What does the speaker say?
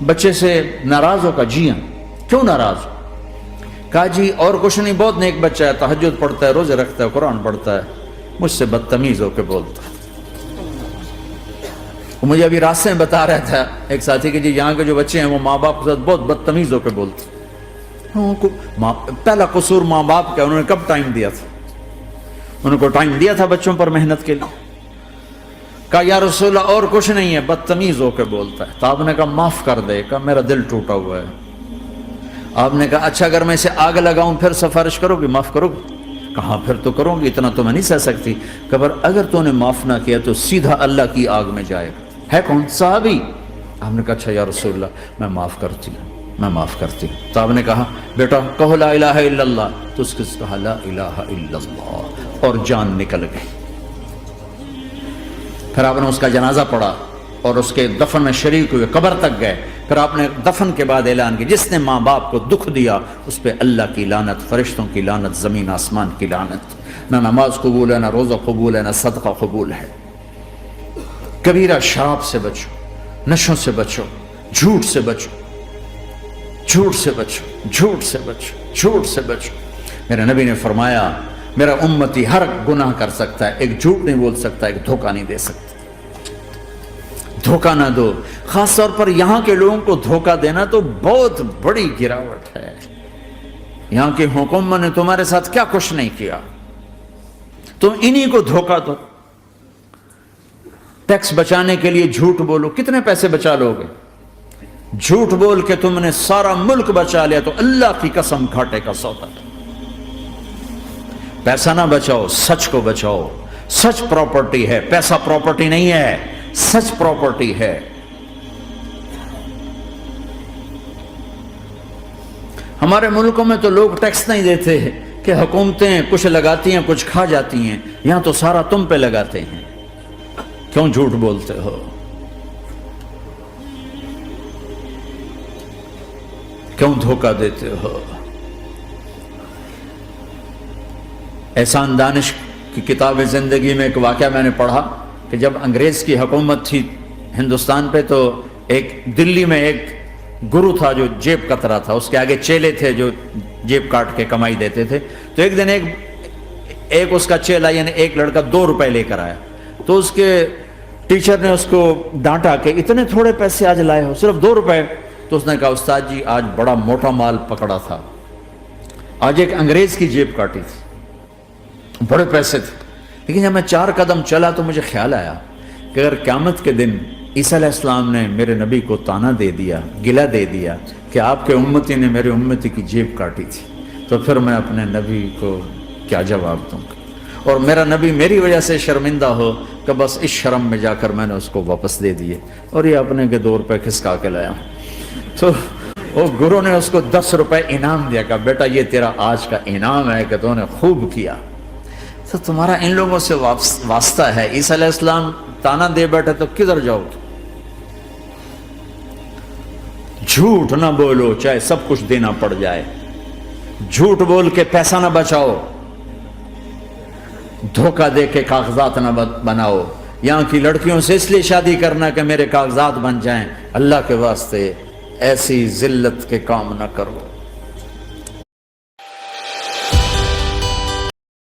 بچے سے ناراض ہو؟ کہا جی ہاں۔ کیوں ناراض ہو؟ کہا جی اور کچھ نہیں، بہت نیک بچہ ہے، تہجد پڑھتا ہے، روزے رکھتا ہے، قرآن پڑھتا ہے، مجھ سے بدتمیز ہو کے بولتا ہے۔ وہ مجھے ابھی راستے میں بتا رہا تھا ایک ساتھی کہ جی یہاں کے جو بچے ہیں وہ ماں باپ کے ساتھ بہت بدتمیز ہو کے بولتے ہیں۔ پہلا قصور ماں باپ کا، انہوں نے کب ٹائم دیا تھا؟ انہوں کو ٹائم دیا تھا بچوں پر محنت کے لیے؟ کہا یا رسول اللہ اور کچھ نہیں ہے، بدتمیز ہو کے بولتا ہے۔ تو آپ نے کہا معاف کر دے۔ کہا میرا دل ٹوٹا ہوا ہے۔ آپ نے کہا اچھا اگر میں اسے آگ لگاؤں پھر سفارش کرو گی، معاف کرو گی؟ کہا پھر تو کروں گی، اتنا تو میں نہیں سہ سکتی۔ کہ اگر تو نے معاف نہ کیا تو سیدھا اللہ کی آگ میں جائے گا۔ ہے کون؟ صحابی۔ آپ نے کہا اچھا یا رسول اللہ میں معاف کرتی ہوں، میں معاف کرتی ہوں۔ تو آپ نے کہا بیٹا کہو لا الہ الا اللہ۔ تو اس کے کہا لا الہ الا اللہ اور جان نکل گئی۔ پھر آپ نے اس کا جنازہ پڑھا اور اس کے دفن میں شریک ہوئے، قبر تک گئے۔ پھر آپ نے دفن کے بعد اعلان کیا جس نے ماں باپ کو دکھ دیا اس پہ اللہ کی لعنت، فرشتوں کی لعنت، زمین آسمان کی لعنت۔ نہ نماز قبول ہے، نہ روزہ قبول ہے، نہ صدقہ قبول ہے۔ کبیرہ شراب سے بچو، نشوں سے بچو، جھوٹ سے بچو، جھوٹ سے بچو، جھوٹ سے بچو، جھوٹ سے بچو۔ میرے نبی نے فرمایا میرا امتی ہر گناہ کر سکتا ہے، ایک جھوٹ نہیں بول سکتا، ایک دھوکہ نہیں دے سکتا۔ دھوکہ نہ دو، خاص طور پر یہاں کے لوگوں کو دھوکہ دینا تو بہت بڑی گراوٹ ہے۔ یہاں کی حکومت نے تمہارے ساتھ کیا کچھ نہیں کیا، تم انہی کو دھوکہ دو۔ ٹیکس بچانے کے لیے جھوٹ بولو، کتنے پیسے بچا لو گے؟ جھوٹ بول کے تم نے سارا ملک بچا لیا تو اللہ کی قسم گھاٹے کا سودا۔ پیسہ نہ بچاؤ، سچ کو بچاؤ۔ سچ پراپرٹی ہے، پیسہ پراپرٹی نہیں ہے، سچ پراپرٹی ہے۔ ہمارے ملکوں میں تو لوگ ٹیکس نہیں دیتے کہ حکومتیں کچھ لگاتی ہیں کچھ کھا جاتی ہیں، یہاں تو سارا تم پہ لگاتے ہیں۔ کیوں جھوٹ بولتے ہو؟ کیوں دھوکہ دیتے ہو؟ احسان دانش کی کتاب زندگی میں ایک واقعہ میں نے پڑھا کہ جب انگریز کی حکومت تھی ہندوستان پہ تو ایک دلی میں ایک گرو تھا جو جیب کترا تھا، اس کے آگے چیلے تھے جو جیب کاٹ کے کمائی دیتے تھے۔ تو ایک دن ایک اس کا چیلا یعنی ایک لڑکا 2 روپے لے کر آیا، تو اس کے ٹیچر نے اس کو ڈانٹا کہ اتنے تھوڑے پیسے آج لائے ہو، صرف 2 روپے۔ تو اس نے کہا استاد جی آج بڑا موٹا مال پکڑا تھا، آج ایک انگریز کی جیب کاٹی تھی، بڑے پیسے تھے۔ لیکن جب میں 4 قدم چلا تو مجھے خیال آیا کہ اگر قیامت کے دن عیسیٰ علیہ السلام نے میرے نبی کو تانا دے دیا، گلہ دے دیا کہ آپ کے امتی نے میرے امتی کی جیب کاٹی تھی، تو پھر میں اپنے نبی کو کیا جواب دوں گا؟ اور میرا نبی میری وجہ سے شرمندہ ہو کہ بس اس شرم میں جا کر میں نے اس کو واپس دے دیے اور یہ اپنے کے 2 روپے کھسکا کے لایا۔ تو وہ گرو نے اس کو 10 روپے انعام دیا، کہ بیٹا یہ تیرا آج کا انعام ہے کہ تو نے خوب کیا۔ تو تمہارا ان لوگوں سے واسطہ ہے، عیسیٰ علیہ السلام تانا دے بیٹھے تو کدھر جاؤ گے؟ جھوٹ نہ بولو چاہے سب کچھ دینا پڑ جائے، جھوٹ بول کے پیسہ نہ بچاؤ، دھوکہ دے کے کاغذات نہ بناؤ۔ یہاں کی لڑکیوں سے اس لیے شادی کرنا کہ میرے کاغذات بن جائیں، اللہ کے واسطے ایسی ذلت کے کام نہ کرو۔